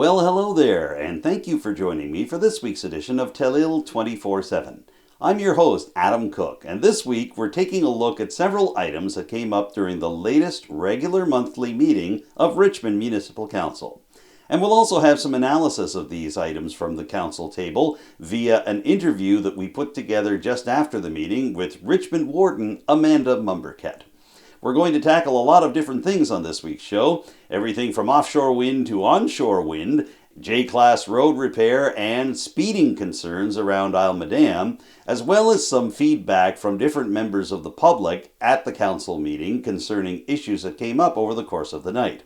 Well, hello there, and thank you for joining me for this week's edition of Telile 24/7. I'm your host, Adam Cook, and this week we're taking a look at several items that came up during the latest regular monthly meeting of Richmond Municipal Council. And we'll also have some analysis of these items from the council table via an interview that we put together just after the meeting with Richmond Warden Amanda Mombourquette. We're going to tackle a lot of different things on this week's show, everything from offshore wind to onshore wind, J-class road repair, and speeding concerns around Alma Dam, as well as some feedback from different members of the public at the council meeting concerning issues that came up over the course of the night.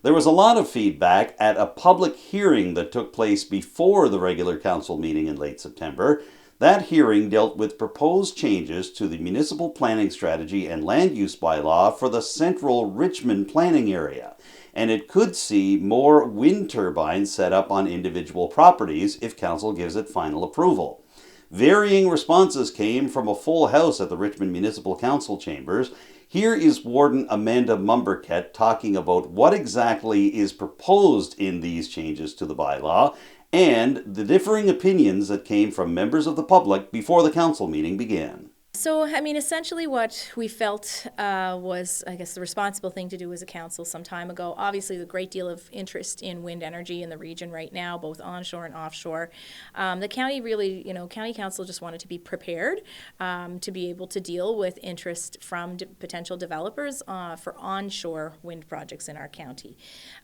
There was a lot of feedback at a public hearing that took place before the regular council meeting in late September. That hearing dealt with proposed changes to the municipal planning strategy and land use bylaw for the central Richmond planning area, and it could see more wind turbines set up on individual properties if council gives it final approval. Varying responses came from a full house at the Richmond Municipal Council chambers. Here is Warden Amanda Mombourquette talking about what exactly is proposed in these changes to the bylaw and the differing opinions that came from members of the public before the council meeting began. So, essentially what we felt was, the responsible thing to do as a council some time ago. Obviously, there's a great deal of interest in wind energy in the region right now, both onshore and offshore. The county really, county council just wanted to be prepared to be able to deal with interest from potential developers for onshore wind projects in our county.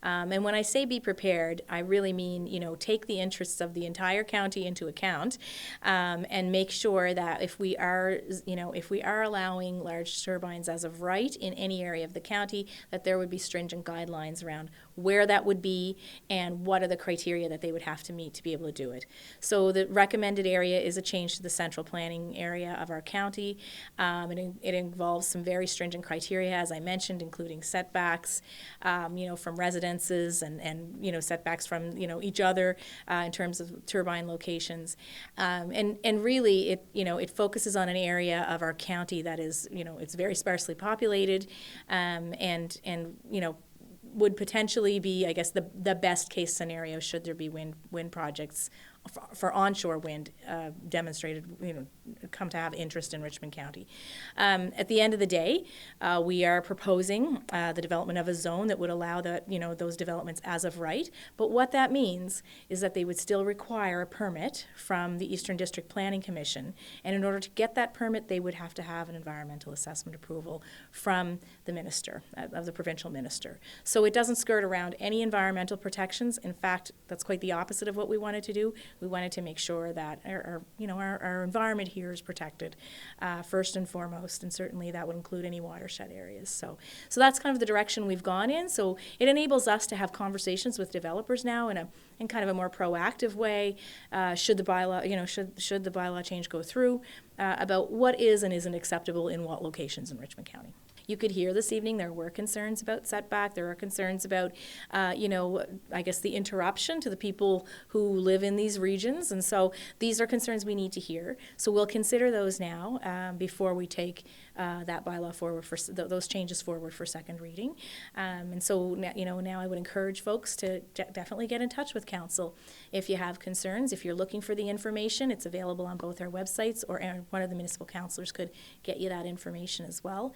And when I say be prepared, I really mean, take the interests of the entire county into account and make sure that if we are allowing large turbines as of right in any area of the county, that there would be stringent guidelines around where that would be and what are the criteria that they would have to meet to be able to do it. So the recommended area is a change to the central planning area of our county. It involves some very stringent criteria, as I mentioned, including setbacks, from residences and setbacks from, each other in terms of turbine locations. And really, it focuses on an area of our county that is, it's very sparsely populated, and would potentially be, the best case scenario should there be wind projects for onshore wind demonstrated, come to have interest in Richmond County. At the end of the day, we are proposing the development of a zone that would allow those developments as of right. But what that means is that they would still require a permit from the Eastern District Planning Commission. And in order to get that permit, they would have to have an environmental assessment approval from the minister, of the provincial minister. So it doesn't skirt around any environmental protections. In fact, that's quite the opposite of what we wanted to do. We wanted to make sure that our environment here is protected first and foremost, and certainly that would include any watershed areas. So that's kind of the direction we've gone in. So it enables us to have conversations with developers now in kind of a more proactive way. Should the bylaw, should the bylaw change go through, about what is and isn't acceptable in what locations in Richmond County. You could hear this evening there were concerns about setback. There are concerns about, the interruption to the people who live in these regions. And so these are concerns we need to hear. So we'll consider those now before we take that bylaw forward for those changes forward for second reading. And so, now I would encourage folks to definitely get in touch with council if you have concerns. If you're looking for the information, it's available on both our websites, or one of the municipal councillors could get you that information as well.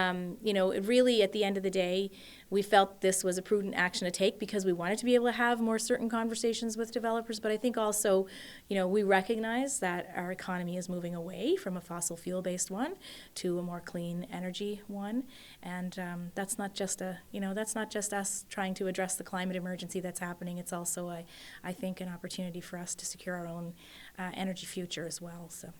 Really, at the end of the day, we felt this was a prudent action to take because we wanted to be able to have more certain conversations with developers. But I think also, we recognize that our economy is moving away from a fossil fuel-based one to a more clean energy one. And that's not just us trying to address the climate emergency that's happening. It's also, I think, an opportunity for us to secure our own energy future as well. So.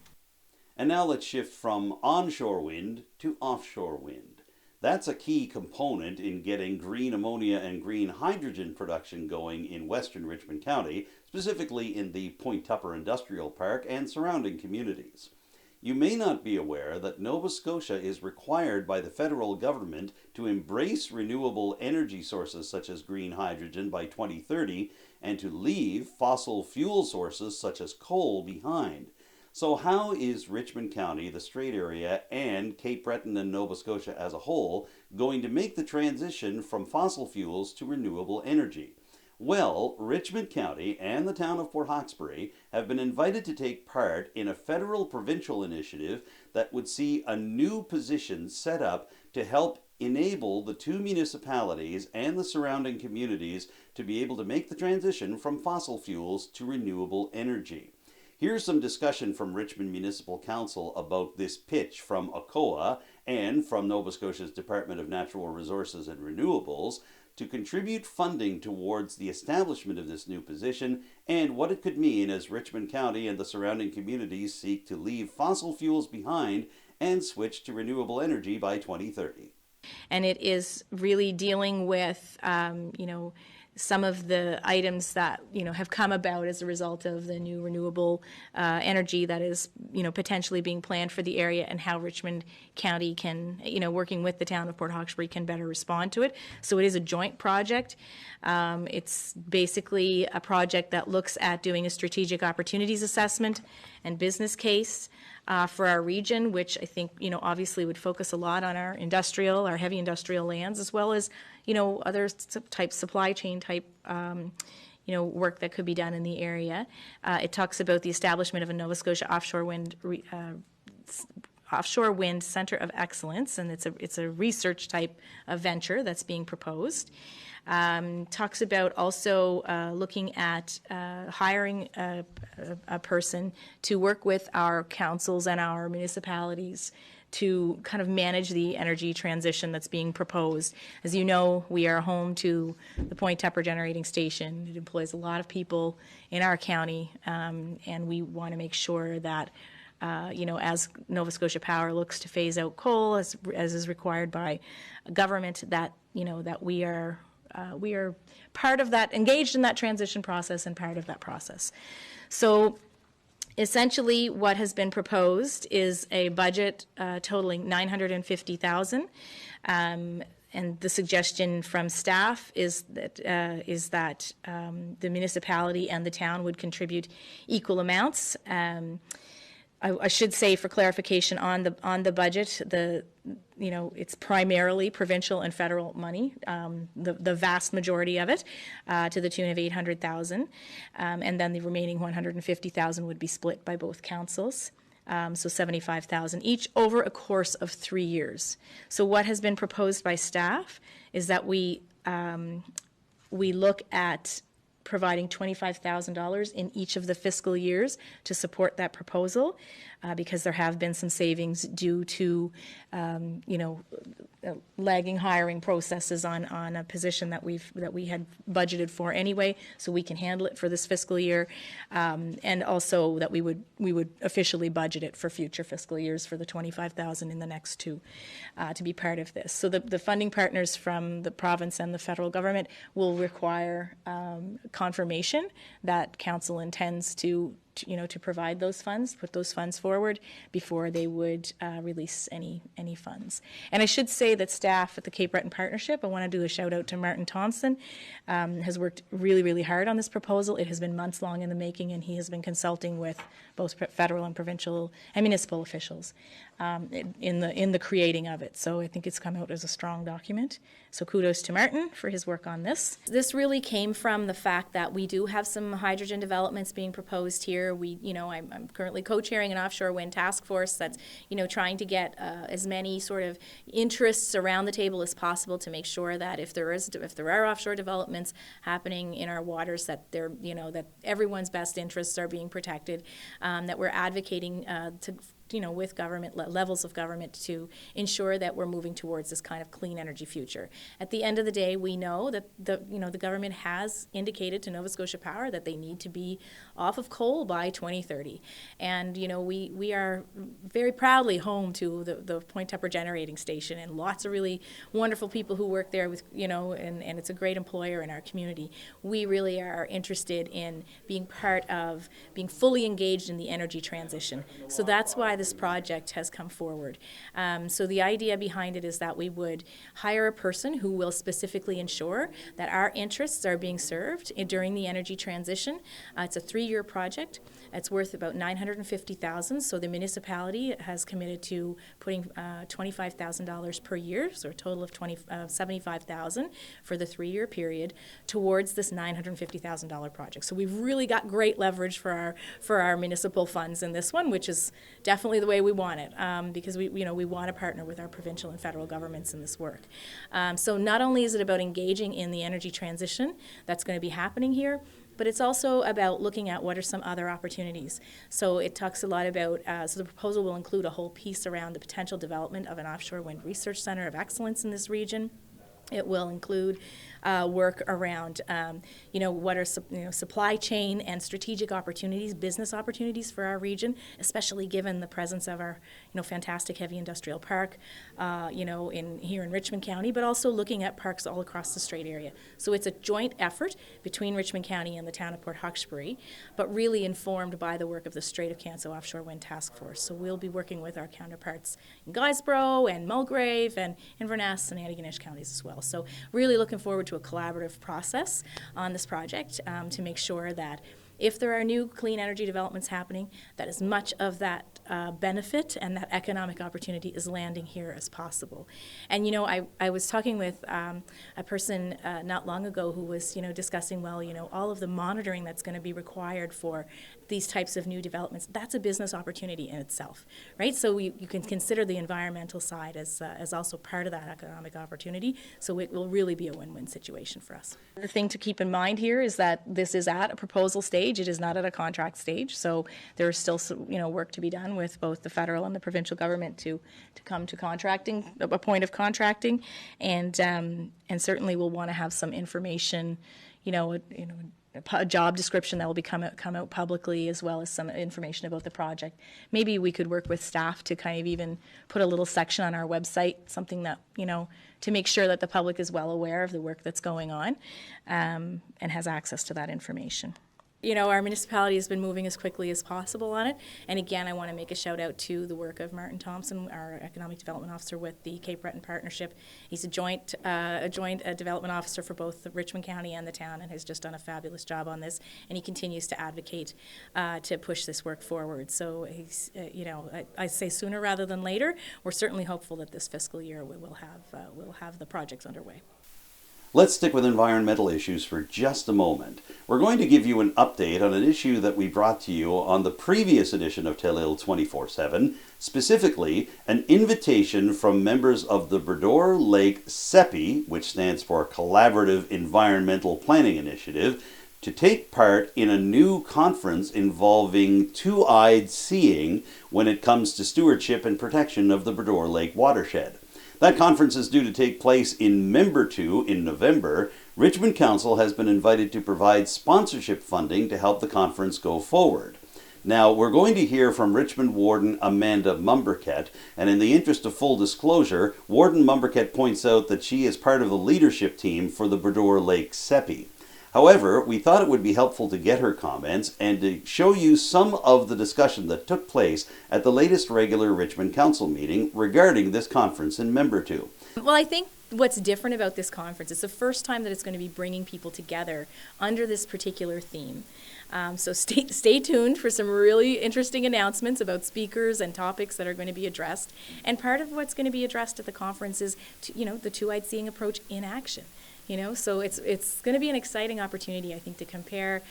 And now let's shift from onshore wind to offshore wind. That's a key component in getting green ammonia and green hydrogen production going in western Richmond County, specifically in the Point Tupper Industrial Park and surrounding communities. You may not be aware that Nova Scotia is required by the federal government to embrace renewable energy sources such as green hydrogen by 2030 and to leave fossil fuel sources such as coal behind. So how is Richmond County, the Strait Area, and Cape Breton and Nova Scotia as a whole going to make the transition from fossil fuels to renewable energy? Well, Richmond County and the town of Port Hawkesbury have been invited to take part in a federal provincial initiative that would see a new position set up to help enable the two municipalities and the surrounding communities to be able to make the transition from fossil fuels to renewable energy. Here's some discussion from Richmond Municipal Council about this pitch from ACOA and from Nova Scotia's Department of Natural Resources and Renewables to contribute funding towards the establishment of this new position and what it could mean as Richmond County and the surrounding communities seek to leave fossil fuels behind and switch to renewable energy by 2030. And it is really dealing with, some of the items that, have come about as a result of the new renewable energy that is, potentially being planned for the area, and how Richmond County can, working with the town of Port Hawkesbury, can better respond to it. So it is a joint project. It's basically a project that looks at doing a strategic opportunities assessment and business case for our region, which I think, obviously would focus a lot on our heavy industrial lands, as well as, other type supply chain type, work that could be done in the area. It talks about the establishment of a Nova Scotia offshore wind center of excellence, and it's a research type of venture that's being proposed. Talks about also looking at hiring a person to work with our councils and our municipalities to kind of manage the energy transition that's being proposed. As you know, we are home to the Point Tupper generating station. It employs a lot of people in our county, and we want to make sure that as Nova Scotia Power looks to phase out coal, as is required by government, that that we are part of that, engaged in that transition process and part of that process. So essentially what has been proposed is a budget totaling $950,000. And the suggestion from staff is that the municipality and the town would contribute equal amounts. I should say, for clarification on the budget, it's primarily provincial and federal money, the vast majority of it, to the tune of $800,000, and then the remaining $150,000 would be split by both councils. So $75,000 each over a course of 3 years. So what has been proposed by staff is that we look at providing $25,000 in each of the fiscal years to support that proposal, because there have been some savings due to, lagging hiring processes on a position that we had budgeted for anyway, so we can handle it for this fiscal year, and also that we would officially budget it for future fiscal years for the $25,000 in the next two to be part of this. So the funding partners from the province and the federal government will require confirmation that council intends to provide those funds, put those funds forward before they would release any funds. And I should say that staff at the Cape Breton Partnership, I want to do a shout out to Martin Thompson, has worked really, really hard on this proposal. It has been months long in the making, and he has been consulting with both federal and provincial and municipal officials in the creating of it. So I think it's come out as a strong document. So kudos to Martin for his work on this. This really came from the fact that we do have some hydrogen developments being proposed here. I'm currently co-chairing an offshore wind task force that's, trying to get as many sort of interests around the table as possible to make sure that if there are offshore developments happening in our waters, that that everyone's best interests are being protected, that we're advocating with government levels of government to ensure that we're moving towards this kind of clean energy future. At the end of the day, we know that the government has indicated to Nova Scotia Power that they need to be off of coal by 2030, and we are very proudly home to the Point Tupper generating station, and lots of really wonderful people who work there with and it's a great employer in our community. We really are interested in being fully engaged in the energy transition. So that's why this project has come forward. So the idea behind it is that we would hire a person who will specifically ensure that our interests are being served during the energy transition. It's a 3-year project. It's worth about $950,000. So the municipality has committed to putting $25,000 per year, so a total of $75,000 for the 3-year period towards this $950,000 project. So we've really got great leverage for our municipal funds in this one, which is definitely the way we want it, because we want to partner with our provincial and federal governments in this work. So not only is it about engaging in the energy transition that's going to be happening here, but it's also about looking at what are some other opportunities. So it talks a lot about, so the proposal will include a whole piece around the potential development of an offshore wind research center of excellence in this region. It will include work around, what are supply chain and strategic opportunities, business opportunities for our region, especially given the presence of our, fantastic heavy industrial park, here in Richmond County, but also looking at parks all across the Strait area. So it's a joint effort between Richmond County and the town of Port Hawkesbury, but really informed by the work of the Strait of Canso Offshore Wind Task Force. So we'll be working with our counterparts in Guysborough and Mulgrave and Inverness and Antigonish counties as well. So really looking forward to a collaborative process on this project to make sure that if there are new clean energy developments happening, that as much of that benefit and that economic opportunity is landing here as possible. And I was talking with a person not long ago who was discussing, all of the monitoring that's going to be required for these types of new developments. That's a business opportunity in itself, right? So you can consider the environmental side as also part of that economic opportunity. So it will really be a win-win situation for us. The thing to keep in mind here is that this is at a proposal stage. It is not at a contract stage. So there is still work to be done with both the federal and the provincial government to come to contracting, a point of contracting, and certainly we'll want to have some information, a job description that will come out publicly, as well as some information about the project. Maybe we could work with staff to kind of even put a little section on our website, something that, to make sure that the public is well aware of the work that's going on and has access to that information. Our municipality has been moving as quickly as possible on it. And again, I want to make a shout out to the work of Martin Thompson, our Economic Development Officer with the Cape Breton Partnership. He's a joint development officer for both the Richmond County and the town, and has just done a fabulous job on this. And he continues to advocate to push this work forward. So he's, I say sooner rather than later. We're certainly hopeful that this fiscal year we'll have the projects underway. Let's stick with environmental issues for just a moment. We're going to give you an update on an issue that we brought to you on the previous edition of Telile 24/7, specifically an invitation from members of the Bredor Lake CEPI, which stands for Collaborative Environmental Planning Initiative, to take part in a new conference involving two-eyed seeing when it comes to stewardship and protection of the Bredor Lake watershed. That conference is due to take place in Membertou in November. Richmond Council has been invited to provide sponsorship funding to help the conference go forward. Now, we're going to hear from Richmond Warden Amanda Mombourquette, and in the interest of full disclosure, Warden Mombourquette points out that she is part of the leadership team for the Bredor Lake CEPI. However, we thought it would be helpful to get her comments and to show you some of the discussion that took place at the latest regular Richmond Council meeting regarding this conference in Membertou. Well, I think what's different about this conference, it's the first time that it's going to be bringing people together under this particular theme. So stay tuned for some really interesting announcements about speakers and topics that are going to be addressed. And part of what's going to be addressed at the conference is, the two-eyed seeing approach in action. So it's going to be an exciting opportunity, I think, to compare,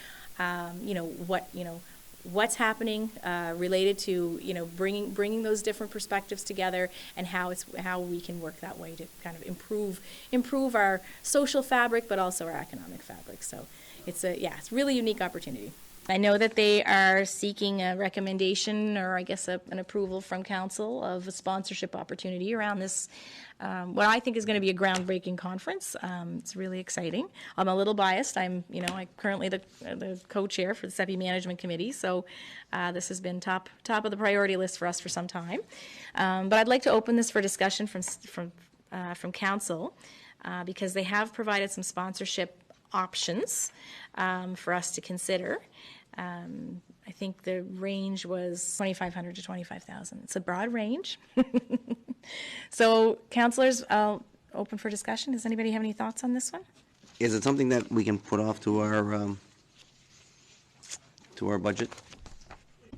what's happening related to, bringing those different perspectives together, and how we can work that way to kind of improve our social fabric, but also our economic fabric. So it's a really unique opportunity. I know that they are seeking a recommendation, or I guess an approval from council of a sponsorship opportunity around this, what I think is going to be a groundbreaking conference. It's really exciting. I'm a little biased. I'm currently the co-chair for the CEPI Management Committee, so this has been top of the priority list for us for some time. But I'd like to open this for discussion from council because they have provided some sponsorship options for us to consider. I think the range was 2,500 to 25,000. It's a broad range. So, councillors, I'll open for discussion. Does anybody have any thoughts on this one? Is it something that we can put off to our budget?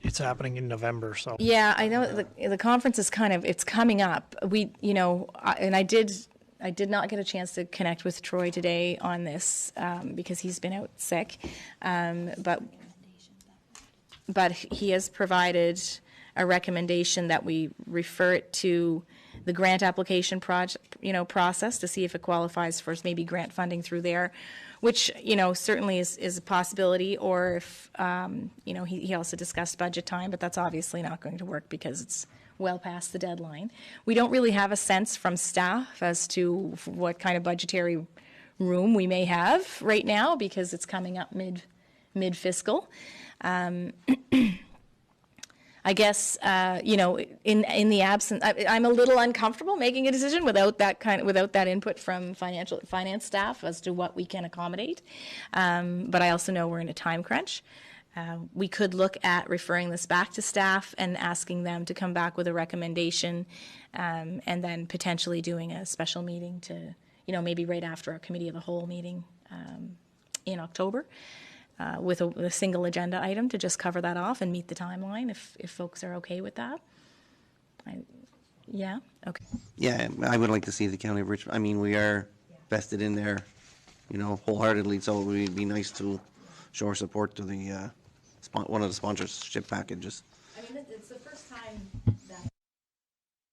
It's happening in November, so. Yeah, I know the conference is it's coming up. And I did not get a chance to connect with Troy today on this because he's been out sick. But he has provided a recommendation that we refer it to the grant application process to see if it qualifies for maybe grant funding through there, which, certainly is a possibility, or if, he also discussed budget time, but that's obviously not going to work because it's well past the deadline. We don't really have a sense from staff as to what kind of budgetary room we may have right now because it's coming up mid-fiscal. I guess, in the absence, I'm a little uncomfortable making a decision without that input from finance staff as to what we can accommodate. But I also know we're in a time crunch. We could look at referring this back to staff and asking them to come back with a recommendation, and then potentially doing a special meeting to, maybe right after our committee of the whole meeting in October. With a single agenda item to just cover that off and meet the timeline, if folks are okay with that. Yeah? Okay. Yeah, I would like to see the County of Richmond. I mean, we are vested in there, wholeheartedly, so it would be nice to show our support to the one of the sponsorship packages. I mean, it's the first time that...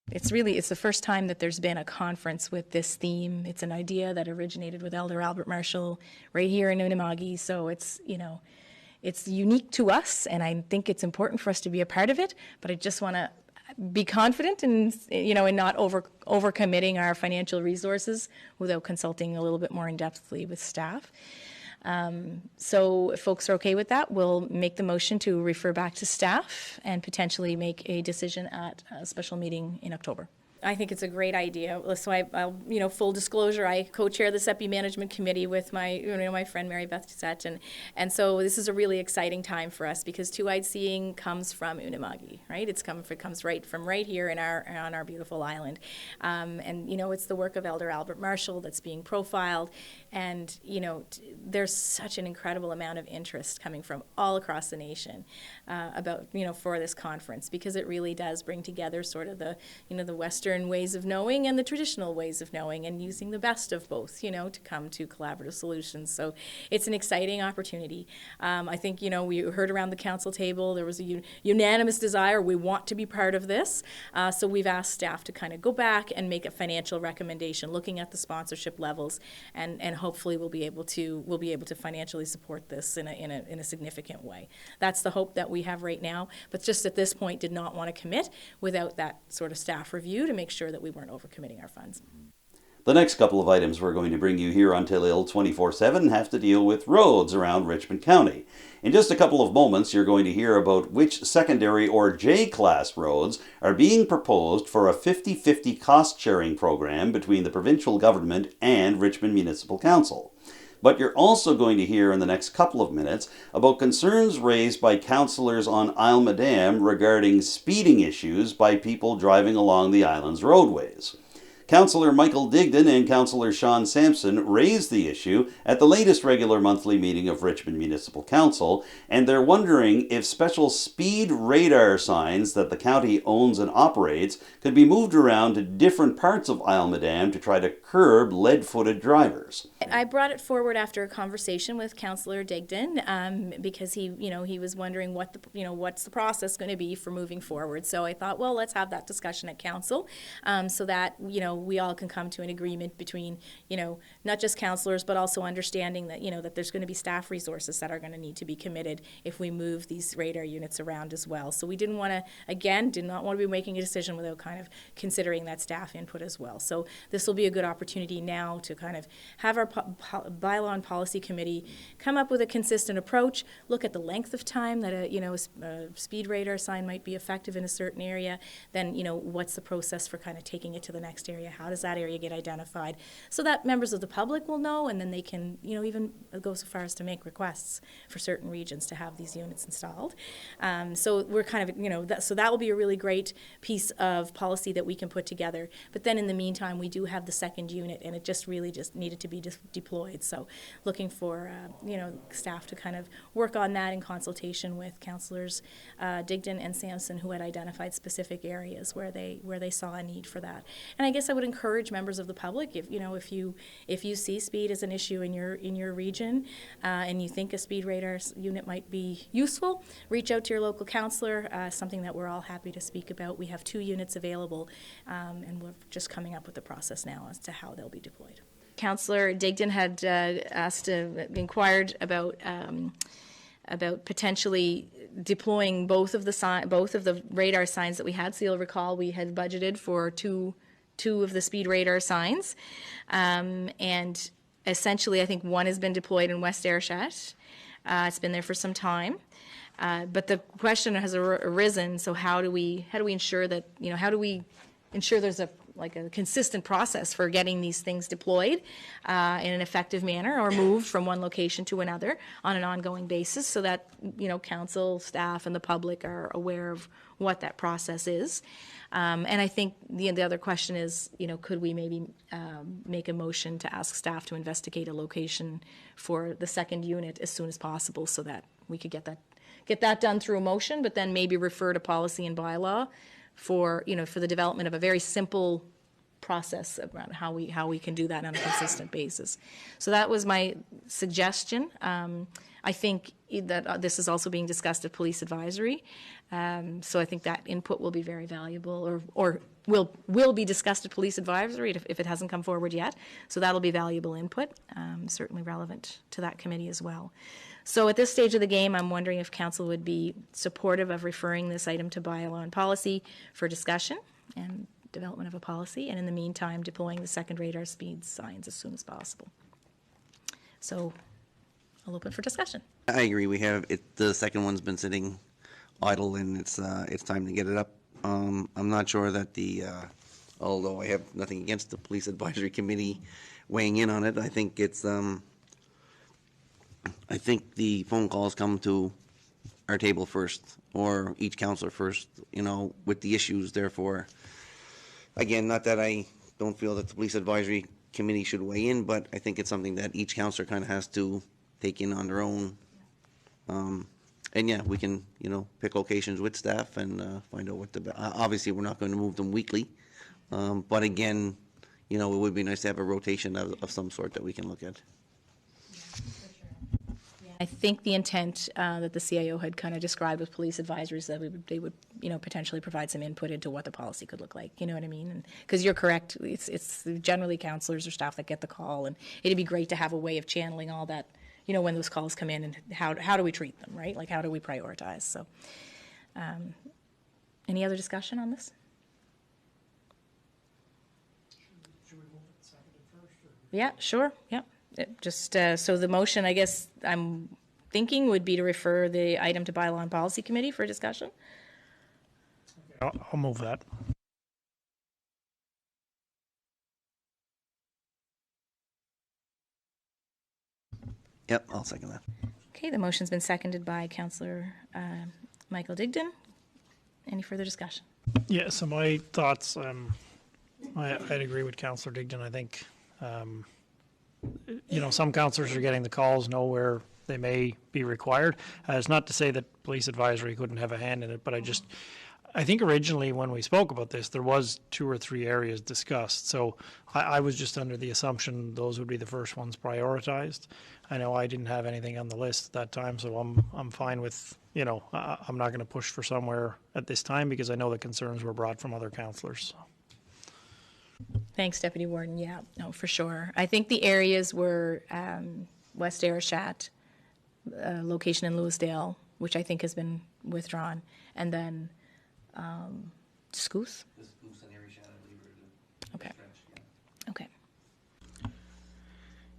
It's the first time that there's been a conference with this theme. It's an idea that originated with Elder Albert Marshall right here in Unama'ki. So it's unique to us, and I think it's important for us to be a part of it. But I just want to be confident in not overcommitting our financial resources without consulting a little bit more in-depthly with staff. So if folks are okay with that, we'll make the motion to refer back to staff and potentially make a decision at a special meeting in October. I think it's a great idea. So I'll, full disclosure, I co-chair the SEPI Management Committee with my friend Mary Beth Doucette, and so this is a really exciting time for us because two-eyed seeing comes from Unama'ki, right? It comes right from right here on our beautiful island, and it's the work of Elder Albert Marshall that's being profiled, and there's such an incredible amount of interest coming from all across the nation about for this conference because it really does bring together sort of the Western ways of knowing and the traditional ways of knowing and using the best of both, to come to collaborative solutions. So it's an exciting opportunity. I think, we heard around the council table, there was a unanimous desire, we want to be part of this. So we've asked staff to kind of go back and make a financial recommendation, looking at the sponsorship levels, and hopefully we'll be able to financially support this in a significant way. That's the hope that we have right now, but just at this point did not want to commit without that sort of staff review to make sure that we weren't overcommitting our funds. The next couple of items we're going to bring you here on Telile 24/7 have to deal with roads around Richmond County. In just a couple of moments, you're going to hear about which secondary or J-class roads are being proposed for a 50-50 cost-sharing program between the provincial government and Richmond Municipal Council. But you're also going to hear in the next couple of minutes about concerns raised by councillors on Isle Madame regarding speeding issues by people driving along the island's roadways. Councillor Michael Digdon and Councillor Sean Sampson raised the issue at the latest regular monthly meeting of Richmond Municipal Council, and they're wondering if special speed radar signs that the county owns and operates could be moved around to different parts of Isle Madame to try to curb lead-footed drivers. I brought it forward after a conversation with Councillor Digdon because he was wondering what's the process going to be for moving forward. So I thought, well, let's have that discussion at council so that we all can come to an agreement between not just councillors but also understanding that that there's going to be staff resources that are going to need to be committed if we move these radar units around as well. So we did not want to be making a decision without kind of considering that staff input as well. So this will be a good opportunity now to kind of have our bylaw and policy committee come up with a consistent approach, look at the length of time that a speed radar sign might be effective in a certain area, then what's the process for kind of taking it to the next area area? How does that area get identified? So that members of the public will know, and then they can, even go so far as to make requests for certain regions to have these units installed. So we're kind of, so that will be a really great piece of policy that we can put together. But then in the meantime, we do have the second unit, and it just really just needed to be deployed. So looking for, staff to kind of work on that in consultation with councillors Digdon and Sampson, who had identified specific areas where they saw a need for that. And I guess I would encourage members of the public, if you see speed as an issue in your region, and you think a speed radar unit might be useful, reach out to your local councillor. Something that we're all happy to speak about. We have 2 units available, and we're just coming up with the process now as to how they'll be deployed. Councillor Digdon had inquired about potentially deploying both of the radar signs that we had. So you'll recall we had budgeted for two of the speed radar signs, and essentially I think one has been deployed in West Ayrshire. It's been there for some time. But the question has arisen, so how do we ensure that, how do we ensure there's a consistent process for getting these things deployed in an effective manner or moved from one location to another on an ongoing basis, so that, council, staff, and the public are aware of what that process is. And I think the other question is, could we maybe make a motion to ask staff to investigate a location for the second unit as soon as possible, so that we could get that done through a motion, but then maybe refer to policy and bylaw for the development of a very simple process around how we can do that on a consistent basis. So that was my suggestion. I think that this is also being discussed at Police Advisory. So I think that input will be very valuable, or will be discussed at Police Advisory if it hasn't come forward yet. So that'll be valuable input, certainly relevant to that committee as well. So at this stage of the game, I'm wondering if council would be supportive of referring this item to bylaw and policy for discussion and development of a policy, and in the meantime deploying the second radar speed signs as soon as possible. So I'll open for discussion. I agree. We have it. The second one's been sitting idle, and it's time to get it up. I'm not sure that although I have nothing against the Police Advisory Committee weighing in on it, I think it's I think the phone calls come to our table first, or each councillor first, with the issues. Therefore, again, not that I don't feel that the Police Advisory Committee should weigh in, but I think it's something that each councillor kind of has to take in on their own. And yeah, we can, pick locations with staff and find out what obviously we're not going to move them weekly. But again, it would be nice to have a rotation of some sort that we can look at. I think the intent that the CIO had kind of described with Police Advisory is that they would potentially provide some input into what the policy could look like. You know what I mean? Because you're correct. It's generally councillors or staff that get the call, and it'd be great to have a way of channeling all that. When those calls come in, and how do we treat them, right? Like, how do we prioritize? So, any other discussion on this? Should we move it seconded first? Or? Yeah, sure. Yeah. So the motion, I guess I'm thinking, would be to refer the item to Bylaw and Policy Committee for discussion. Okay, I'll move that. Yep, I'll second that. Okay, the motion's been seconded by Councillor Michael Digdon. Any further discussion? Yeah, so my thoughts, I'd agree with Councillor Digdon. I think, some councillors are getting the calls, know where they may be required. It's not to say that Police Advisory couldn't have a hand in it, but I think originally when we spoke about this, there was 2 or 3 areas discussed. So I was just under the assumption those would be the first ones prioritized. I know I didn't have anything on the list at that time, so I'm fine with, I'm not going to push for somewhere at this time because I know the concerns were brought from other councillors. Thanks, Deputy Warden. Yeah, no, for sure. I think the areas were West Ayrshire, location in Lewisdale, which I think has been withdrawn, and then Scoose? Okay. Okay.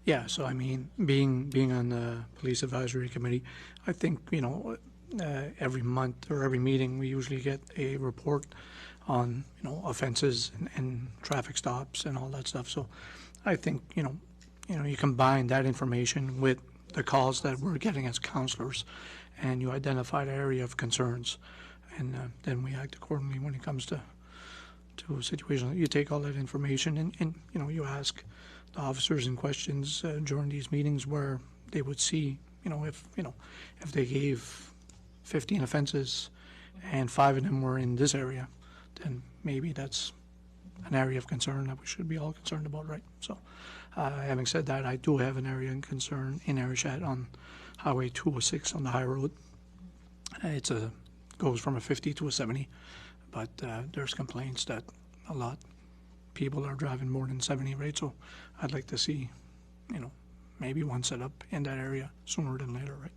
Yeah, so I mean, being on the Police Advisory Committee, I think, every month or every meeting we usually get a report on, offenses and traffic stops and all that stuff. So I think, you combine that information with the calls that we're getting as counselors, and you identify the area of concerns, and then we act accordingly when it comes to a situation. You take all that information and you ask the officers in questions during these meetings where they would see, if they gave 15 offenses and 5 of them were in this area, then maybe that's an area of concern that we should be all concerned about, right? So, having said that, I do have an area of concern in Arishat on Highway 206 on the high road. Goes from a 50 to a 70, but there's complaints that a lot people are driving more than 70, right? So I'd like to see, maybe one set up in that area sooner than later, right?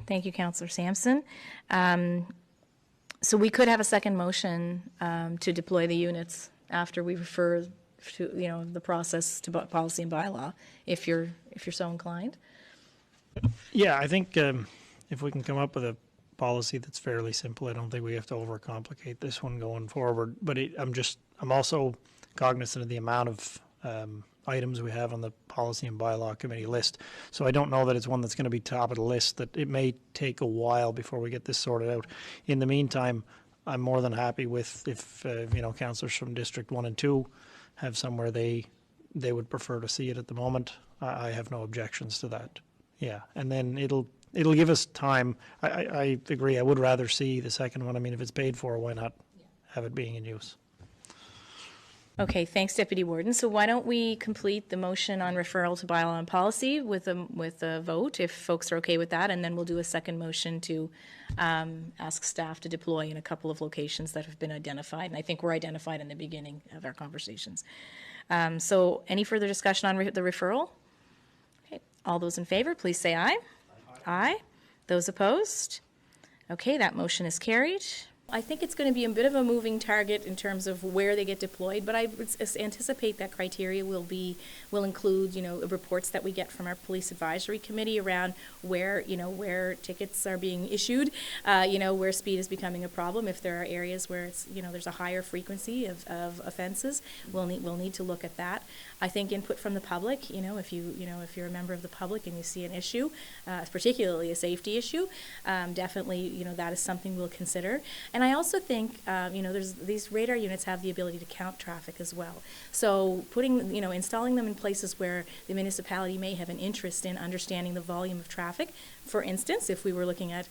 Thank you, Councillor Sampson. So we could have a second motion to deploy the units after we refer to, the process to policy and bylaw, if you're so inclined. Yeah, I think if we can come up with a policy that's fairly simple, I don't think we have to overcomplicate this one going forward. But I'm also cognizant of the amount of items we have on the policy and bylaw committee list. So I don't know that it's one that's going to be top of the list, that it may take a while before we get this sorted out. In the meantime, I'm more than happy with if, councillors from District 1 and 2 have somewhere they would prefer to see it at the moment. I have no objections to that. Yeah, and then it'll give us time. I agree. I would rather see the second one. I mean, if it's paid for, why not have it being in use? Okay, thanks, Deputy Warden. So why don't we complete the motion on referral to bylaw and policy with a vote, if folks are okay with that, and then we'll do a second motion to ask staff to deploy in a couple of locations that have been identified, and I think were identified in the beginning of our conversations. So any further discussion on the referral? Okay, all those in favor, please say aye. Aye. Those opposed? Okay, that motion is carried. I think it's going to be a bit of a moving target in terms of where they get deployed, but I would anticipate that criteria will include, reports that we get from our police advisory committee around where tickets are being issued, where speed is becoming a problem. If there are areas where it's, there's a higher frequency of offenses, we'll need to look at that. I think input from the public, if you're a member of the public and you see an issue, particularly a safety issue, definitely, that is something we'll consider. And I also think, these radar units have the ability to count traffic as well. So installing them in places where the municipality may have an interest in understanding the volume of traffic. For instance, if we were looking at,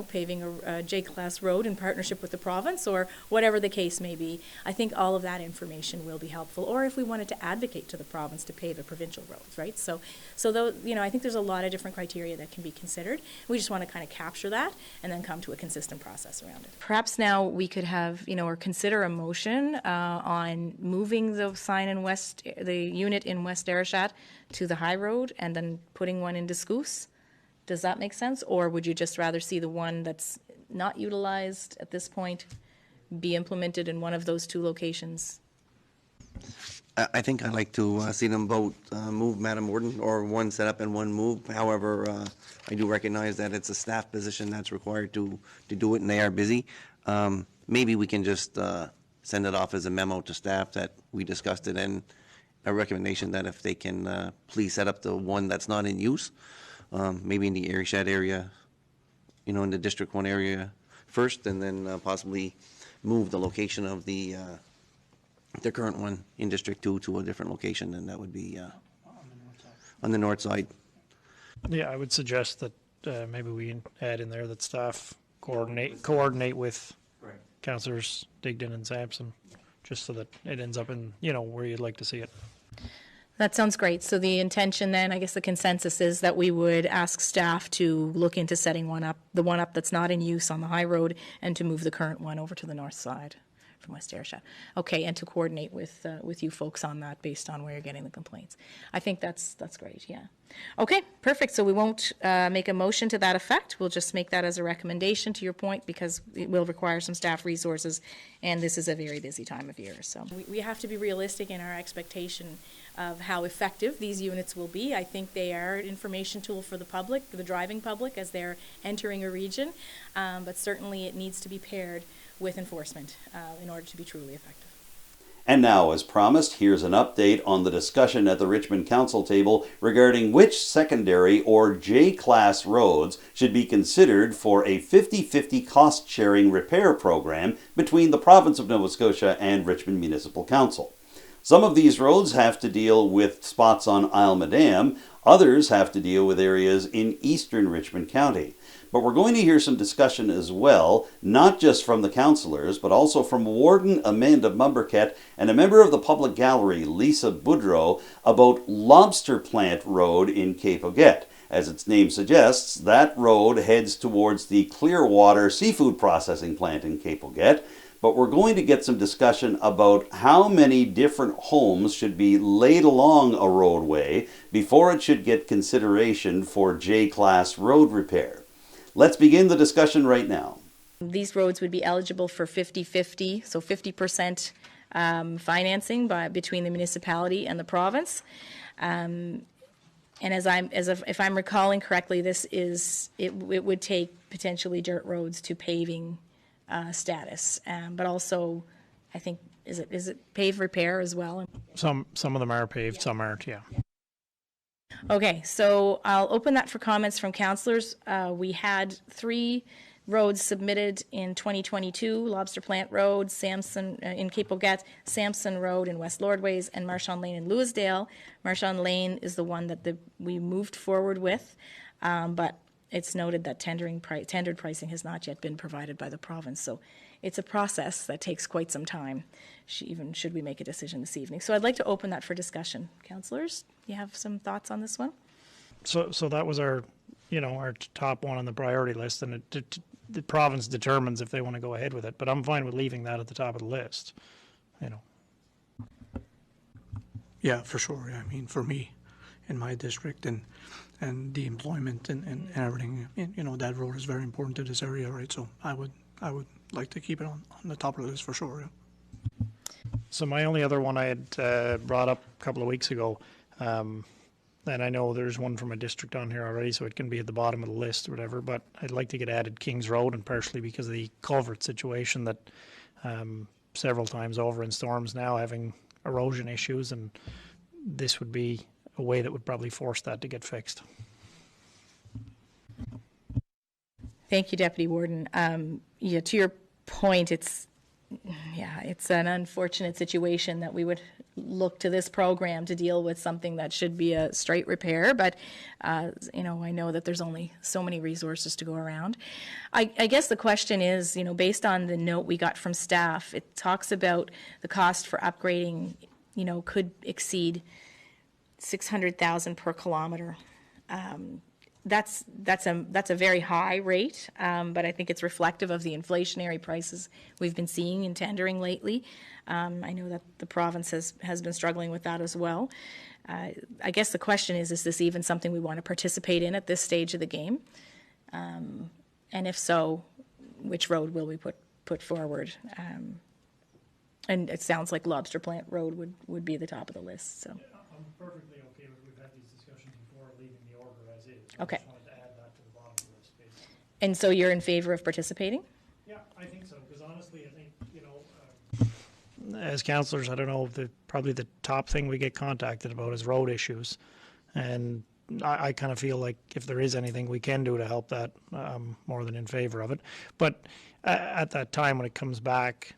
paving a J-class road in partnership with the province or whatever the case may be, I think all of that information will be helpful. Or if we wanted to advocate to the province to pave a provincial road, right? So though, I think there's a lot of different criteria that can be considered. We just want to kind of capture that and then come to a consistent process around it. Perhaps now we could have, or consider a motion on moving the unit in West Arishat to the high road and then putting one in Discouse. Does that make sense? Or would you just rather see the one that's not utilized at this point be implemented in one of those two locations? I think I'd like to see them both move, Madam Warden, or one set up and one move. However, I do recognize that it's a staff position that's required to do it, and they are busy. Maybe we can just send it off as a memo to staff that we discussed it, and a recommendation that if they can please set up the one that's not in use, maybe in the Arishat area, in the District 1 area first, and then possibly move the location of the current one in District 2 to a different location, and that would be on the north side. Yeah, I would suggest that maybe we add in there that staff coordinate with councillors Digdon and Sampson, just so that it ends up in, where you'd like to see it. That sounds great. So the intention then, I guess the consensus is that we would ask staff to look into setting the one up that's not in use on the high road, and to move the current one over to the north side. from West Ayrshire. Okay, and to coordinate with you folks on that based on where you're getting the complaints. I think that's great, yeah. Okay, perfect. So we won't make a motion to that effect. We'll just make that as a recommendation, to your point, because it will require some staff resources, and this is a very busy time of year. So we have to be realistic in our expectation of how effective these units will be. I think they are an information tool for the public, the driving public, as they're entering a region, but certainly it needs to be paired with enforcement in order to be truly effective. And now, as promised, here's an update on the discussion at the Richmond Council table regarding which secondary or J-class roads should be considered for a 50-50 cost-sharing repair program between the province of Nova Scotia and Richmond Municipal Council. Some of these roads have to deal with spots on Isle Madame, others have to deal with areas in eastern Richmond County. But we're going to hear some discussion as well, not just from the councillors, but also from Warden Amanda Mombourquette and a member of the Public Gallery, Lisa Boudreau, about Lobster Plant Road in Cape Auguette. As its name suggests, that road heads towards the Clearwater seafood processing plant in Cape Auguette. But we're going to get some discussion about how many different homes should be laid along a roadway before it should get consideration for J-class road repair. Let's begin the discussion right now. These roads would be eligible for 50-50, so 50% financing between the municipality and the province. And if I'm recalling correctly, it would take potentially dirt roads to paving status, but also I think is it pave repair as well? Some of them are paved, some aren't, yeah. Okay, so I'll open that for comments from councillors. We had 3 roads submitted in 2022, Lobster Plant Road, Samson in Cape Auguette, Sampson Road in West Lordways, and Marchand Lane in Louisdale. Marchand Lane is the one that we moved forward with, but it's noted that tendered pricing has not yet been provided by the province, so it's a process that takes quite some time, even should we make a decision this evening. So I'd like to open that for discussion. Councillors, you have some thoughts on this one? So that was our top one on the priority list, and the province determines if they want to go ahead with it. But I'm fine with leaving that at the top of the list. Yeah, for sure. I mean, for me, in my district and the employment and everything, that road is very important to this area, right? So I would like to keep it on the top of the list for sure. Yeah. So my only other one I had brought up a couple of weeks ago, and I know there's one from a district on here already, so it can be at the bottom of the list or whatever, but I'd like to get added Kings Road, and partially because of the culvert situation that several times over in storms now having erosion issues, and this would be a way that would probably force that to get fixed. Thank you, Deputy Warden. To your point, it's an unfortunate situation that we would look to this program to deal with something that should be a straight repair, but I know that there's only so many resources to go around. I guess the question is, based on the note we got from staff, it talks about the cost for upgrading, could exceed $600,000 per kilometer. That's a very high rate, but I think it's reflective of the inflationary prices we've been seeing in tendering lately. I know that the province has been struggling with that as well. I guess the question is this even something we want to participate in at this stage of the game? And if so, which road will we put forward? And it sounds like Lobster Plant Road would be the top of the list. So. I'm perfectly okay with, we've had these discussions before, leaving the order as is. Okay. I just wanted to add that to the bottom of the list, basically. And so you're in favor of participating? Yeah, I think so, because honestly, I think, as councillors, I don't know, probably the top thing we get contacted about is road issues. And I kind of feel like if there is anything we can do to help that, I'm more than in favor of it. But at that time when it comes back,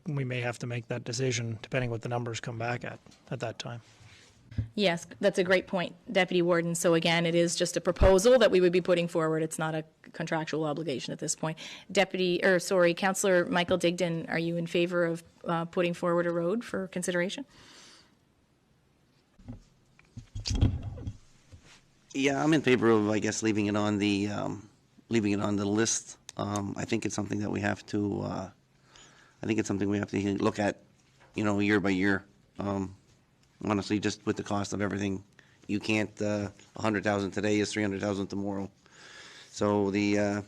we may have to make that decision depending what the numbers come back at that time. Yes, that's a great point, Deputy Warden. So again, it is just a proposal that we would be putting forward. It's not a contractual obligation at this point. Councillor Michael Digdon, are you in favor of putting forward a road for consideration? Yeah, I'm in favor of, I guess, leaving it on the list. I think it's something that we have to I think it's something we have to look at, year by year. Honestly, just with the cost of everything, you can't, 100,000 today is 300,000 tomorrow. So I'm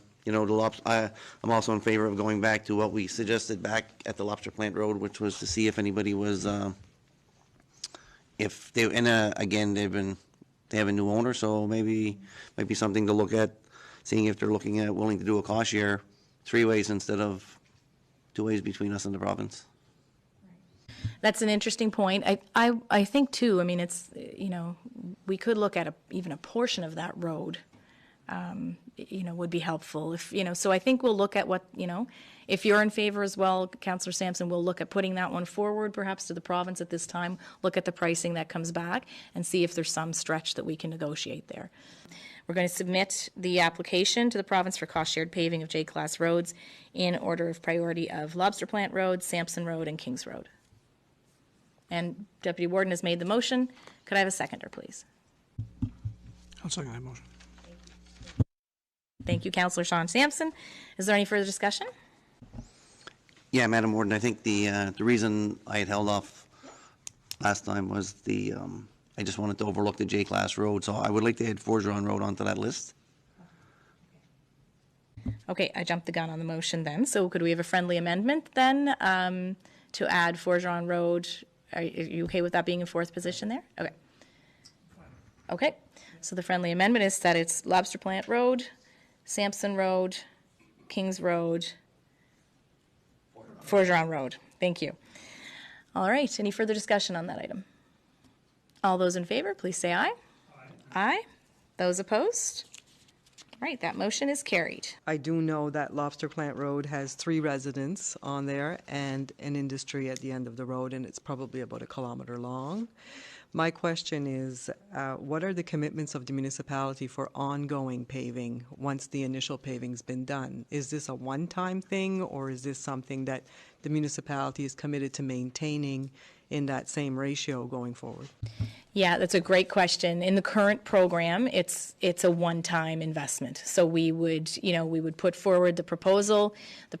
also in favor of going back to what we suggested back at the Lobster Plant Road, which was to see if anybody was, again, they have a new owner, so maybe something to look at, seeing if they're willing to do a cost share 3 ways instead of 2 ways between us and the province. That's an interesting point. I think too, I mean, it's, we could look at even a portion of that road, would be helpful if, so I think we'll look at what, if you're in favor as well, Councillor Sampson, we'll look at putting that one forward perhaps to the province at this time, look at the pricing that comes back and see if there's some stretch that we can negotiate there. We're going to submit the application to the province for cost-shared paving of J-class roads in order of priority of Lobster Plant Road, Sampson Road, and Kings Road. And Deputy Warden has made the motion. Could I have a seconder, please? I'll second that motion. Thank you, Councillor Sean Sampson. Is there any further discussion? Yeah, Madam Warden, I think the reason I had held off last time was I just wanted to overlook the J-class road, so I would like to add Forgeron Road onto that list. Okay, I jumped the gun on the motion then. So could we have a friendly amendment then to add Forgeron Road? Are you okay with that being in fourth position there? Okay. Okay, so the friendly amendment is that it's Lobster Plant Road, Sampson Road, Kings Road, Forgeron Road. Thank you. All right, any further discussion on that item? All those in favor, please say aye. Aye. Those opposed? All right, that motion is carried. I do know that Lobster Plant Road has 3 residents on there and an industry at the end of the road, and it's probably about 1 kilometer long. My question is, what are the commitments of the municipality for ongoing paving once the initial paving's been done? Is this a one-time thing, or is this something that the municipality is committed to maintaining in that same ratio going forward? Yeah, that's a great question. In the current program, it's a one-time investment. So we would put forward the proposal. The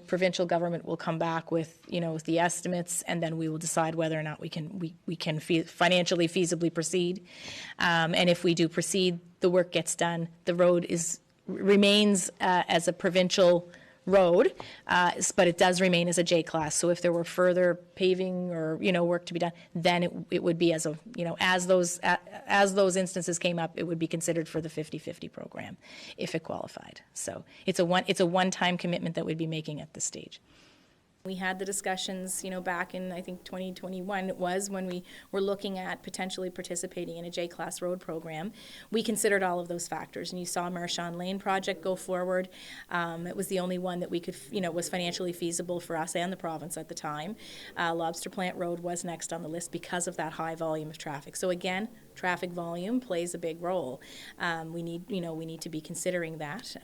provincial government will come back with the estimates, and then we will decide whether or not we can financially feasibly proceed. And if we do proceed, the work gets done. The road remains as a provincial road, but it does remain as a J-class. So if there were further paving or work to be done, then it would be as those instances came up, it would be considered for the 50-50 program if it qualified. So it's a one-time commitment that we'd be making at this stage. We had the discussions, back in, I think, 2021 it was, when we were looking at potentially participating in a J-class road program. We considered all of those factors, and you saw Marchand Lane project go forward. It was the only one that we could, was financially feasible for us and the province at the time. Lobster Plant Road was next on the list because of that high volume of traffic. So again, traffic volume plays a big role. We need to be considering that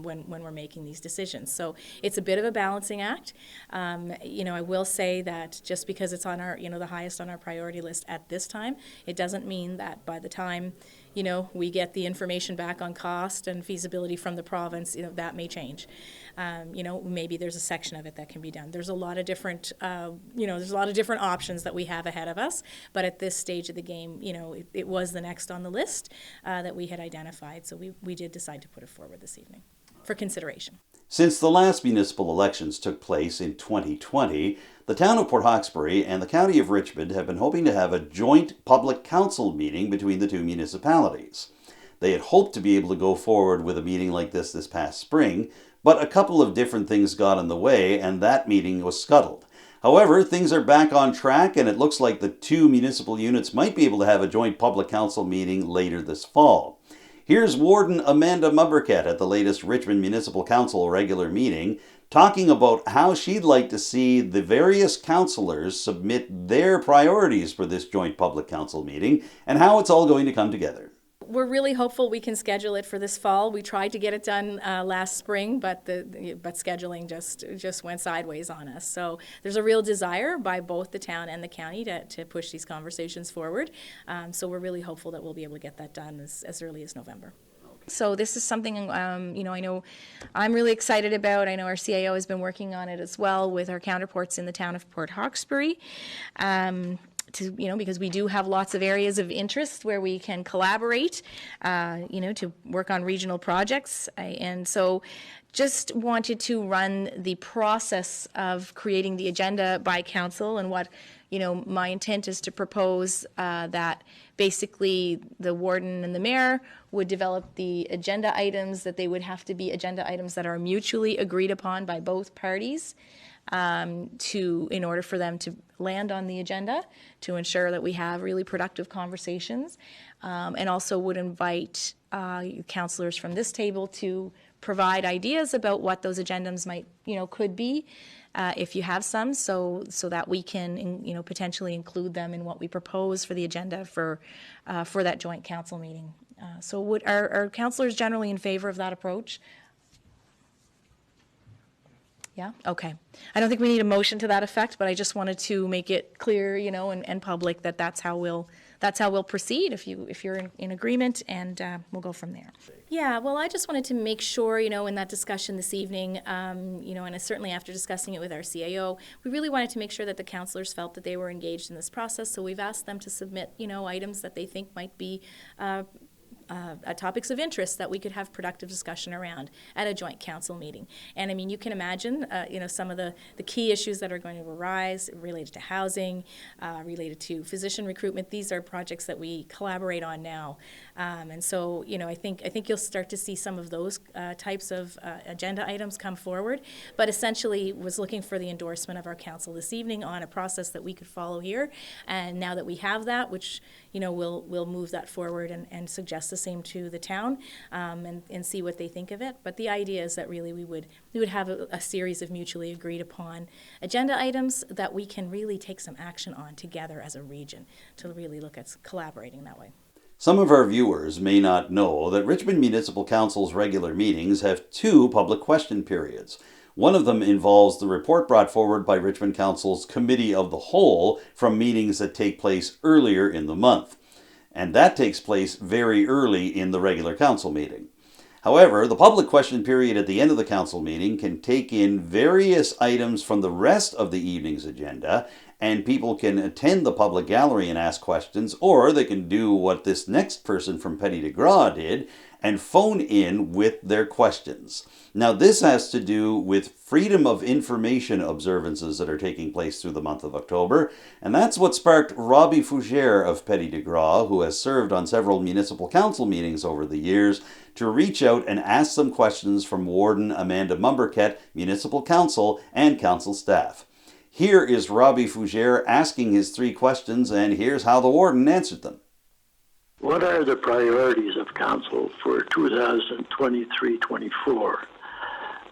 when we're making these decisions. So it's a bit of a balancing act. I will say that just because it's on our, the highest on our priority list at this time, it doesn't mean that by the time, we get the information back on cost and feasibility from the province, that may change. Maybe there's a section of it that can be done. There's a lot of different, there's a lot of different options that we have ahead of us. But at this stage of the game, it was the next on the list that we had identified. So we did decide to put it forward this evening for consideration. Since the last municipal elections took place in 2020, the town of Port Hawkesbury and the county of Richmond have been hoping to have a joint public council meeting between the two municipalities. They had hoped to be able to go forward with a meeting like this past spring, but a couple of different things got in the way and that meeting was scuttled. However, things are back on track and it looks like the two municipal units might be able to have a joint public council meeting later this fall. Here's Warden Amanda Mombourquette at the latest Richmond Municipal Council regular meeting, talking about how she'd like to see the various councillors submit their priorities for this joint public council meeting and how it's all going to come together. We're really hopeful we can schedule it for this fall. We tried to get it done last spring, but scheduling just went sideways on us. So there's a real desire by both the town and the county to push these conversations forward. So we're really hopeful that we'll be able to get that done as early as November. So this is something, you know, I know I'm really excited about. I know our CAO has been working on it as well with our counterparts in the town of Port Hawkesbury. You know, because we do have lots of areas of interest where we can collaborate, you know, to work on regional projects. And so just wanted to run the process of creating the agenda by council, and what, you know, my intent is to propose that basically the warden and the mayor would develop the agenda items, that they would have to be agenda items that are mutually agreed upon by both parties, in order for them to land on the agenda, to ensure that we have really productive conversations, and also would invite councillors from this table to provide ideas about what those agendas might, you know, could be, if you have some, so that we can, you know, potentially include them in what we propose for the agenda for that joint council meeting. So are councillors generally in favor of that approach? Yeah, okay. I don't think we need a motion to that effect, but I just wanted to make it clear, you know, and public that that's how we'll proceed, if you're in agreement, and we'll go from there. Yeah, well, I just wanted to make sure, you know, in that discussion this evening, you know, and certainly after discussing it with our CAO, we really wanted to make sure that the councillors felt that they were engaged in this process. So we've asked them to submit, you know, items that they think might be topics of interest that we could have productive discussion around at a joint council meeting. And I mean, you can imagine, you know, some of the key issues that are going to arise related to housing, related to physician recruitment. These are projects that we collaborate on now. And so, you know, I think you'll start to see some of those types of agenda items come forward. But essentially was looking for the endorsement of our council this evening on a process that we could follow here. And now that we have that, which, you know, we'll move that forward and suggest the same to the town, and see what they think of it. But the idea is that really we would have a series of mutually agreed upon agenda items that we can really take some action on together as a region to really look at collaborating that way. Some of our viewers may not know that Richmond Municipal Council's regular meetings have 2 public question periods. One of them involves the report brought forward by Richmond Council's Committee of the Whole from meetings that take place earlier in the month. And that takes place very early in the regular council meeting. However, the public question period at the end of the council meeting can take in various items from the rest of the evening's agenda, and people can attend the public gallery and ask questions, or they can do what this next person from Petit de Gras did and phone in with their questions. Now, this has to do with freedom of information observances that are taking place through the month of October, and that's what sparked Robbie Fougere of Petit de Gras, who has served on several municipal council meetings over the years, to reach out and ask some questions from Warden Amanda Mombourquette, Municipal Council, and council staff. Here is Robbie Fougere asking his 3 questions, and here's how the warden answered them. What are the priorities of council for 2023-24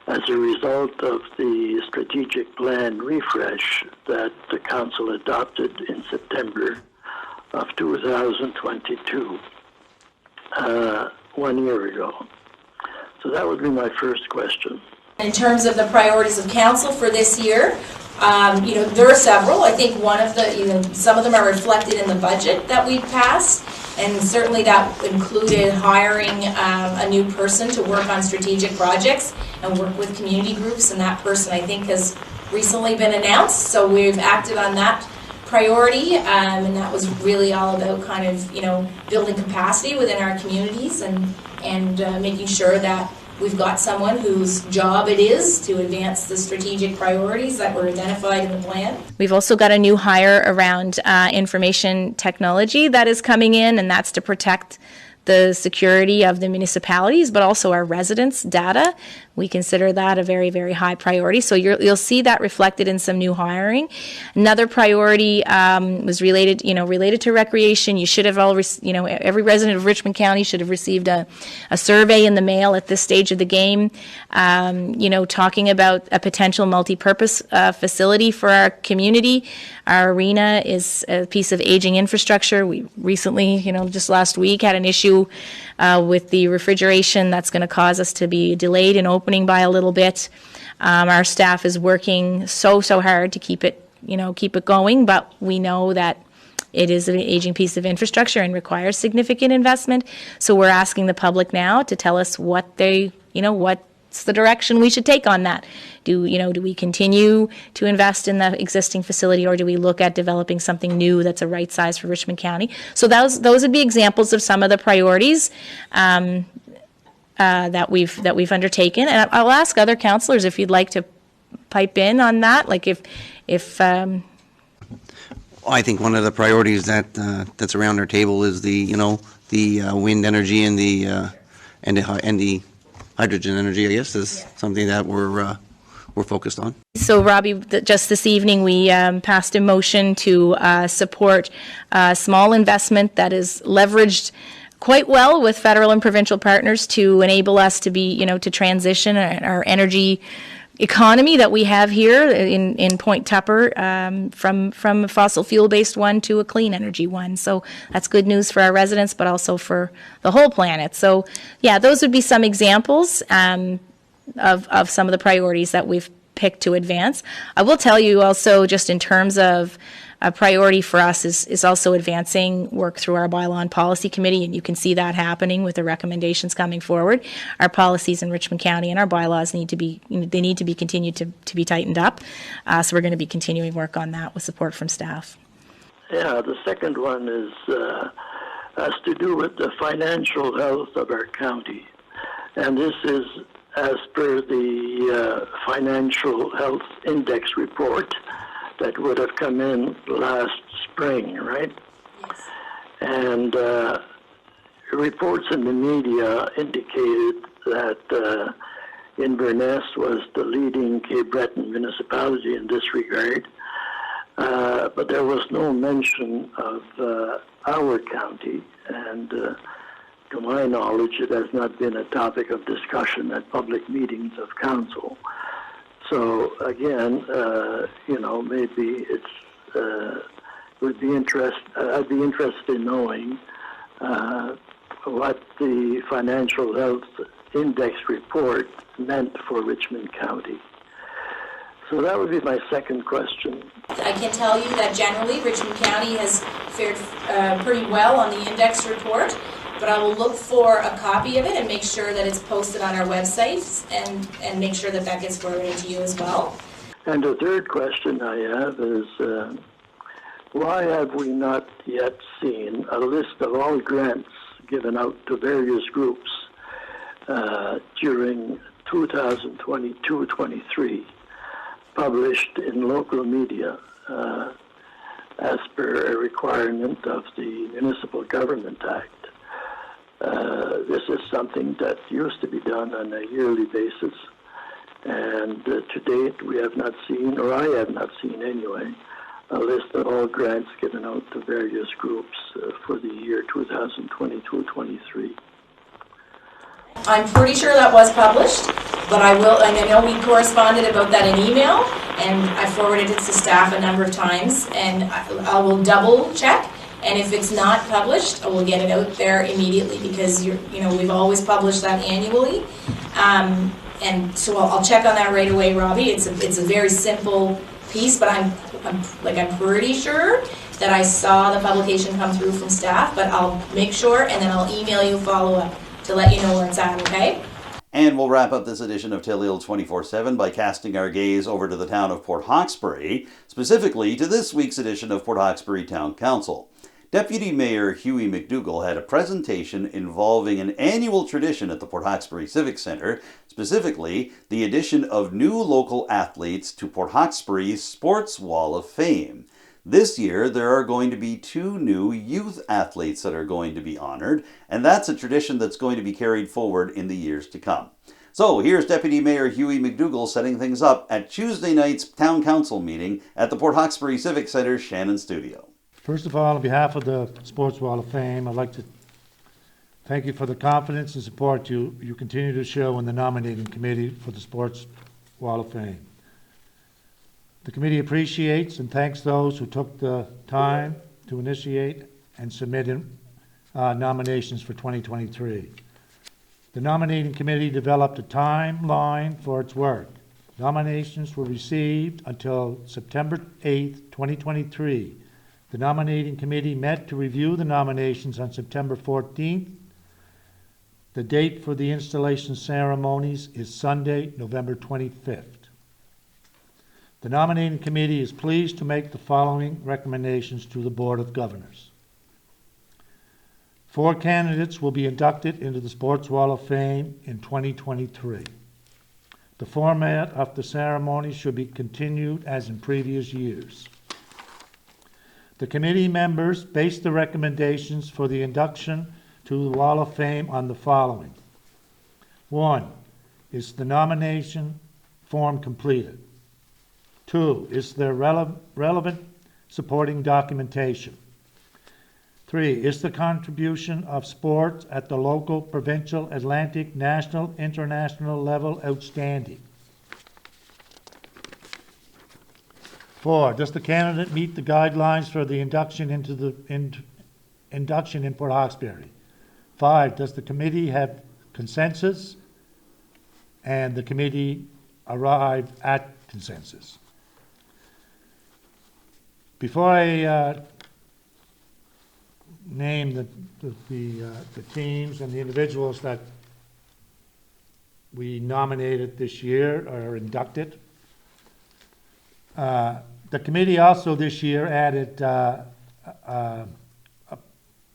as a result of the strategic plan refresh that the council adopted in September of 2022, 1 year ago? So that would be my first question. In terms of the priorities of council for this year, you know, there are several. I think one of the, you know, some of them are reflected in the budget that we passed, and certainly that included hiring a new person to work on strategic projects and work with community groups, and that person I think has recently been announced, so we've acted on that priority, and that was really all about kind of, you know, building capacity within our communities and making sure that we've got someone whose job it is to advance the strategic priorities that were identified in the plan. We've also got a new hire around information technology that is coming in, and that's to protect the security of the municipalities, but also our residents' data. We consider that a very, very high priority. So you'll see that reflected in some new hiring. Another priority was related to recreation. You should have all, every resident of Richmond County should have received a survey in the mail at this stage of the game, talking about a potential multi-purpose facility for our community. Our arena is a piece of aging infrastructure. We recently, just last week, had an issue with the refrigeration that's going to cause us to be delayed in opening by a little bit. Our staff is working so hard to keep it going, but we know that It is an aging piece of infrastructure and requires significant investment. So we're asking the public now to tell us what they, what's the direction we should take on that. Do we continue to invest in the existing facility, or do we look at developing something new that's a right size for Richmond County? So those would be examples of some of the priorities that we've undertaken. And I'll ask other councillors if you'd like to pipe in on that, like if I think one of the priorities that's around our table is the wind energy and the hydrogen energy. I guess is something that we're focused on. So, Robbie, just this evening we passed a motion to support a small investment that is leveraged quite well with federal and provincial partners to enable us to be, to transition our energy economy that we have here in Point Tupper from a fossil fuel-based one to a clean energy one. So that's good news for our residents, but also for the whole planet. So, yeah, those would be some examples of some of the priorities that we've picked to advance. I will tell you also, just in terms of a priority for us is also advancing work through our bylaw and policy committee, and you can see that happening with the recommendations coming forward. Our policies in Richmond County and our bylaws need to be continued to be tightened up. So we're going to be continuing work on that with support from staff. Yeah, the second one is has to do with the financial health of our county, and this is as per the Financial Health Index report that would have come in last spring, right? Yes. And reports in the media indicated that Inverness was the leading Cape Breton municipality in this regard, but there was no mention of our county, and to my knowledge, it has not been a topic of discussion at public meetings of council. So again, maybe I'd be interested in knowing what the Financial Health Index report meant for Richmond County. So that would be my second question. I can tell you that generally Richmond County has fared pretty well on the index report, but I will look for a copy of it and make sure that it's posted on our website and make sure that gets forwarded to you as well. And the third question I have is, why have we not yet seen a list of all grants given out to various groups during 2022-23, published in local media as per a requirement of the Municipal Government Act? This is something that used to be done on a yearly basis, and to date we have not seen, or I have not seen anyway, a list of all grants given out to various groups for the year 2022-23. I'm pretty sure that was published, but I know we corresponded about that in email, and I forwarded it to staff a number of times, and I will double check. And if it's not published, I will get it out there immediately, because we've always published that annually. And so I'll check on that right away, Robbie. It's a very simple piece, but I'm pretty sure that I saw the publication come through from staff, but I'll make sure, and then I'll email you follow-up to let you know where it's at, okay? And we'll wrap up this edition of Telile 24/7 by casting our gaze over to the town of Port Hawkesbury, specifically to this week's edition of Port Hawkesbury Town Council. Deputy Mayor Hughie MacDougall had a presentation involving an annual tradition at the Port Hawkesbury Civic Centre, specifically the addition of new local athletes to Port Hawkesbury's Sports Wall of Fame. This year, there are going to be 2 new youth athletes that are going to be honored, and that's a tradition that's going to be carried forward in the years to come. So here's Deputy Mayor Hughie MacDougall setting things up at Tuesday night's Town Council meeting at the Port Hawkesbury Civic Centre Shannon Studio. First of all, on behalf of the Sports Wall of Fame, I'd like to thank you for the confidence and support you continue to show in the nominating committee for the Sports Wall of Fame. The committee appreciates and thanks those who took the time to initiate and submit nominations for 2023. The nominating committee developed a timeline for its work. Nominations were received until September 8th, 2023. The nominating committee met to review the nominations on September 14th. The date for the installation ceremonies is Sunday, November 25th. The nominating committee is pleased to make the following recommendations to the Board of Governors. 4 candidates will be inducted into the Sports Wall of Fame in 2023. The format of the ceremony should be continued as in previous years. The committee members based the recommendations for the induction to the Wall of Fame on the following. 1. Is the nomination form completed? 2. Is there relevant supporting documentation? 3. Is the contribution of sports at the local, provincial, Atlantic, national, international level outstanding? 4. Does the candidate meet the guidelines for the induction into the induction in Port Hawkesbury? 5. Does the committee have consensus and the committee arrive at consensus? Before I name the teams and the individuals that we nominated this year or inducted, the committee also this year added a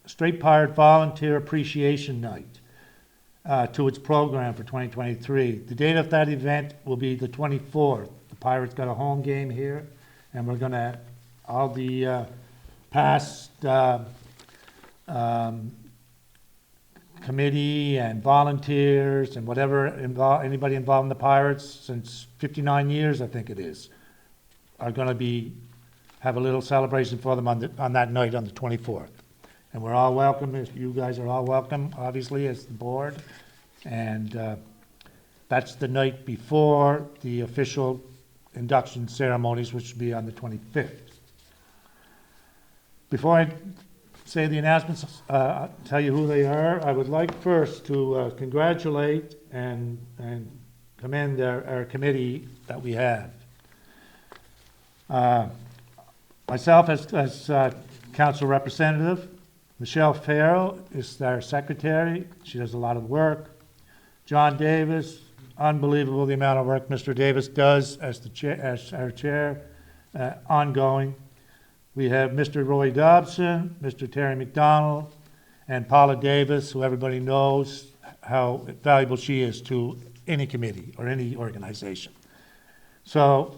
Straight Pirate Volunteer Appreciation Night to its program for 2023. The date of that event will be the 24th. The Pirates got a home game here, and we're going to, all the past committee and volunteers and whatever anybody involved in the Pirates since 59 years, I think it is, are going to have a little celebration for them on that night on the 24th. And we're all welcome. You guys are all welcome, obviously, as the board. And that's the night before the official induction ceremonies, which will be on the 25th. Before I say the announcements, tell you who they are, I would like first to congratulate and commend our committee that we have. Myself as council representative, Michelle Farrell is our secretary. She does a lot of work. John Davis, unbelievable the amount of work Mr. Davis does as our chair, ongoing. We have Mr. Roy Dobson, Mr. Terry McDonald, and Paula Davis, who everybody knows how valuable she is to any committee or any organization. So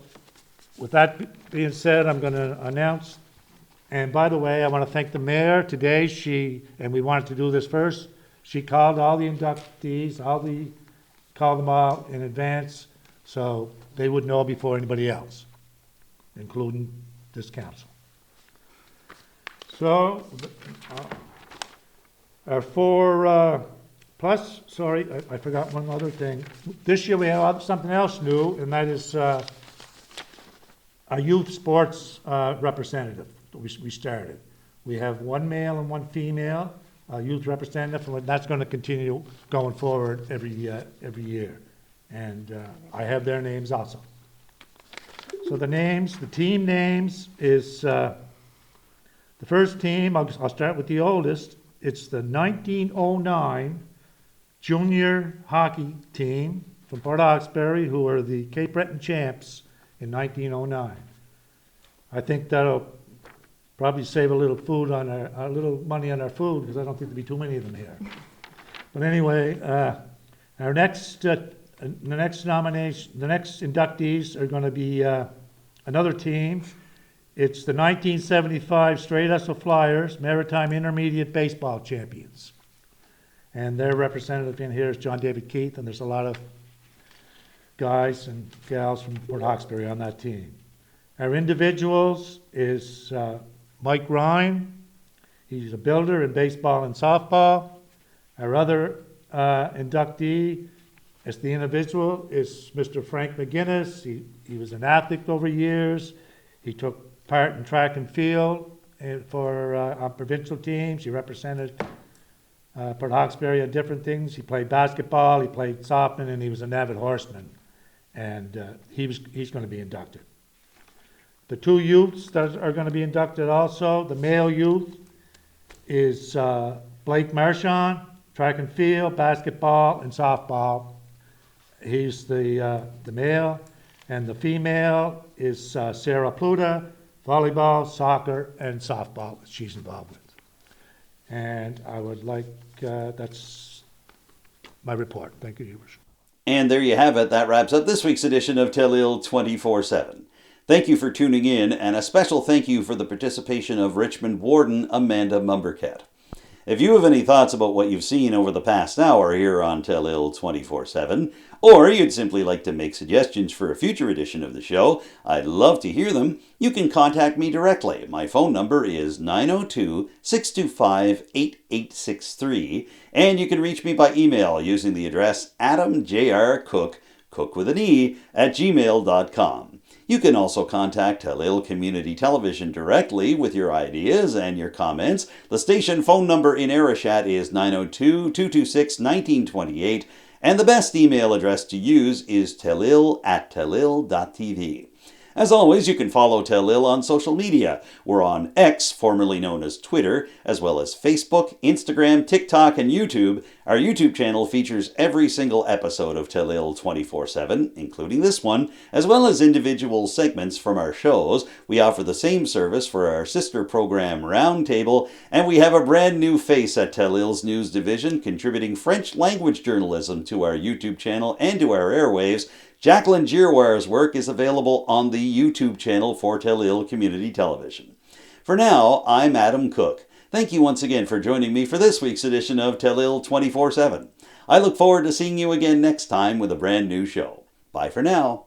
with that being said, I'm going to announce, and by the way, I want to thank the mayor. Today and we wanted to do this first, she called all the inductees, called them all in advance so they would know before anybody else, including this council. So, our 4 plus, sorry, I forgot one other thing. This year we have something else new, and that is a youth sports representative we started. We have 1 male and 1 female youth representative, and that's going to continue going forward every year. And I have their names also. So the team names is, the first team, I'll start with the oldest. It's the 1909 junior hockey team from Port Hawkesbury, who were the Cape Breton champs in 1909. I think that'll probably save a little money on our food, because I don't think there'll be too many of them here. But anyway, our next inductees are going to be another team. It's the 1975 Straight Hustle Flyers Maritime Intermediate Baseball Champions. And their representative in here is John David Keith, and there's a lot of guys and gals from Port Hawkesbury on that team. Our individuals is Mike Ryan. He's a builder in baseball and softball. Our other inductee as the individual is Mr. Frank McGinnis. He was an athlete over years. He took part in track and field on provincial teams. He represented Port Hawkesbury on different things. He played basketball, he played softball, and he was an avid horseman. And he's going to be inducted. The two youths that are going to be inducted also, the male youth is Blake Marchand, track and field, basketball, and softball. He's the male. And the female is Sarah Pluta, volleyball, soccer, and softball that she's involved with. And I would like, that's my report. Thank you, Your Worship. And there you have it. That wraps up this week's edition of Telile 24/7. Thank you for tuning in, and a special thank you for the participation of Richmond Warden Amanda Mombourquette. If you have any thoughts about what you've seen over the past hour here on Telile 24/7, or you'd simply like to make suggestions for a future edition of the show, I'd love to hear them. You can contact me directly. My phone number is 902-625-8863, and you can reach me by email using the address adamjrcook, cook with an E, @gmail.com. You can also contact Telile Community Television directly with your ideas and your comments. The station phone number in Arishat is 902-226-1928, and the best email address to use is telile@telile.tv. As always, you can follow Telile on social media. We're on X, formerly known as Twitter, as well as Facebook, Instagram, TikTok, and YouTube. Our YouTube channel features every single episode of Telile 24/7, including this one, as well as individual segments from our shows. We offer the same service for our sister program Roundtable, and we have a brand new face at Telile's news division, contributing French language journalism to our YouTube channel and to our airwaves. Jacqueline Giroir's work is available on the YouTube channel for Telile Community Television. For now, I'm Adam Cook. Thank you once again for joining me for this week's edition of Telile 24/7. I look forward to seeing you again next time with a brand new show. Bye for now.